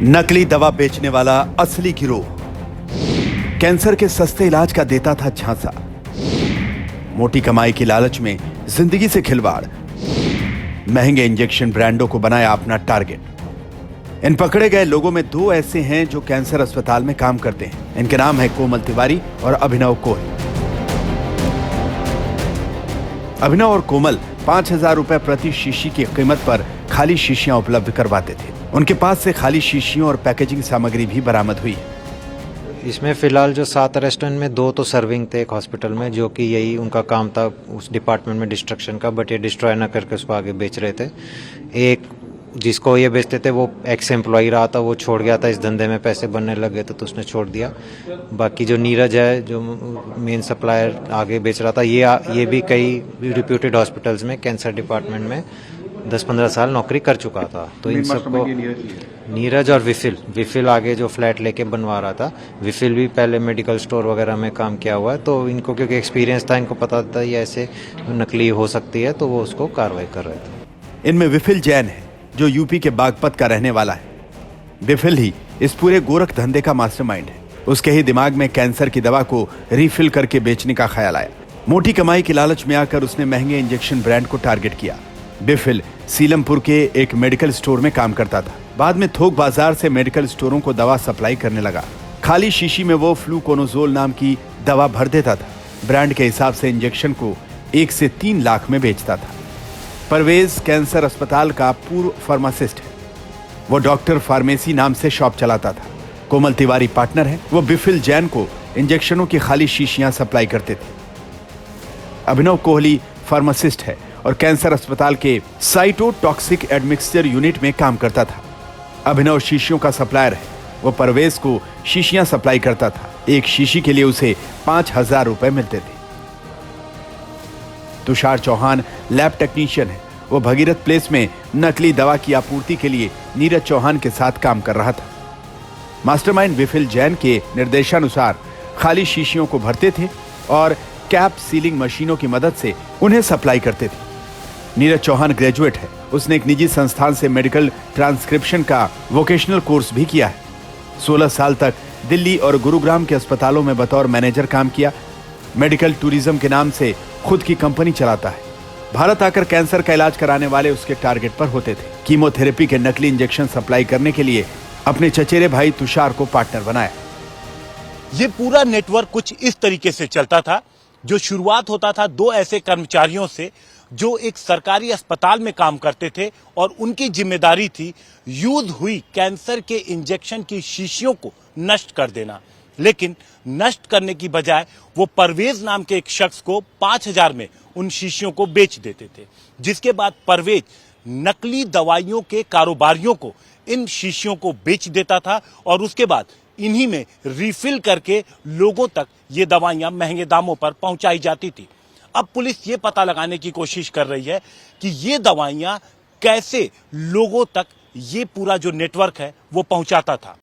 नकली दवा बेचने वाला असली गिरोह कैंसर के सस्ते इलाज का देता था झांसा। मोटी कमाई की लालच में जिंदगी से खिलवाड़, महंगे इंजेक्शन ब्रांडों को बनाया अपना टारगेट। इन पकड़े गए लोगों में दो ऐसे हैं जो कैंसर अस्पताल में काम करते हैं। इनके नाम है कोमल तिवारी और अभिनव कोहली। अभिनव और कोमल 5,000 रुपए प्रति शीशी की कीमत पर खाली शीशियां उपलब्ध करवाते थे। उनके पास से खाली शीशियों और पैकेजिंग सामग्री भी बरामद हुई है। इसमें फिलहाल जो 7 रेस्टोरेंट में 2 तो सर्विंग थे एक हॉस्पिटल में, जो कि यही उनका काम था उस डिपार्टमेंट में डिस्ट्रक्शन का, बट ये डिस्ट्रॉय ना करके उसको आगे बेच रहे थे। एक जिसको ये बेचते थे वो एक्स एम्प्लॉय रहा था, वो छोड़ गया था इस धंधे में, पैसे बनने लगे थे तो उसने छोड़ दिया। बाकी जो नीरज है जो मेन सप्लायर आगे बेच रहा था, ये भी कई रिप्यूटेड हॉस्पिटल्स में कैंसर डिपार्टमेंट में 10-15 साल नौकरी कर चुका था। तो इन सबको नीरज और विफिल आगे जो फ्लैट लेके बनवा रहा था, विफिल भी पहले मेडिकल स्टोर वगैरह में काम किया हुआ है। तो इनको क्योंकि एक्सपीरियंस था, इनको पता था ये ऐसे नकली हो सकती है, तो वो उसको कार्रवाई कर रहे थे। इनमें विफिल जैन है जो यूपी के बागपत का रहने वाला है। विफिल ही इस पूरे गोरख धंधे का मास्टरमाइंड है। उसके ही दिमाग में कैंसर की दवा को रिफिल करके बेचने का ख्याल आया। मोटी कमाई की लालच में आकर उसने महंगे इंजेक्शन ब्रांड को टारगेट किया। विफिल सीलमपुर के एक मेडिकल स्टोर में काम करता था। बाद में थोक बाजार से मेडिकल स्टोरों को दवा सप्लाई करने लगा। खाली शीशी में वो फ्लूकोनोजोल नाम की दवा भर देता था। ब्रांड के हिसाब से इंजेक्शन को 1 से 3 लाख में बेचता था। परवेज कैंसर अस्पताल का पूर्व फार्मासिस्ट है। वो डॉक्टर फार्मेसी नाम से शॉप चलाता था। कोमल तिवारी पार्टनर है। वो विफिल जैन को इंजेक्शनों की खाली शीशियां सप्लाई करते थे। अभिनव कोहली फार्मासिस्ट है और कैंसर अस्पताल के साइटोटॉक्सिक एडमिक्सचर यूनिट में काम करता था। अभिनव शीशियों का सप्लायर है। वो परवेज को शीशियां सप्लाई करता था। एक शीशी के लिए उसे 5,000 रुपए मिलते थे। तुषार चौहान लैब टेक्नीशियन है। वो भगीरथ प्लेस में नकली दवा की आपूर्ति के लिए नीरज चौहान के साथ काम कर रहा था। मास्टरमाइंड विफिल जैन के निर्देशानुसार खाली शीशियों को भरते थे और कैप सीलिंग मशीनों की मदद से उन्हें सप्लाई करते थे। नीरज चौहान ग्रेजुएट है। उसने एक निजी संस्थान से मेडिकल ट्रांसक्रिप्शन का वोकेशनल कोर्स भी किया है। 16 साल तक दिल्ली और गुरुग्राम के अस्पतालों में बतौर मैनेजर काम किया। मेडिकल टूरिज्म के नाम से खुद की कंपनी चलाता है। भारत आकर कैंसर का इलाज कराने वाले उसके टारगेट पर होते थे। कीमोथेरेपी के नकली इंजेक्शन सप्लाई करने के लिए अपने चचेरे भाई तुषार को पार्टनर बनाया। ये पूरा नेटवर्क कुछ इस तरीके से चलता था। जो शुरुआत होता था 2 ऐसे कर्मचारियों से जो एक सरकारी अस्पताल में काम करते थे और उनकी जिम्मेदारी थी यूज हुई कैंसर के इंजेक्शन की शीशियों को नष्ट कर देना। लेकिन नष्ट करने की बजाय वो परवेज नाम के एक शख्स को 5,000 में उन शीशियों को बेच देते थे, जिसके बाद परवेज नकली दवाइयों के कारोबारियों को इन शीशियों को बेच देता था और उसके बाद इन्हीं में रिफिल करके लोगों तक ये दवाइयां महंगे दामों पर पहुंचाई जाती थी। अब पुलिस ये पता लगाने की कोशिश कर रही है कि ये दवाइयां कैसे लोगों तक ये पूरा जो नेटवर्क है वो पहुंचाता था।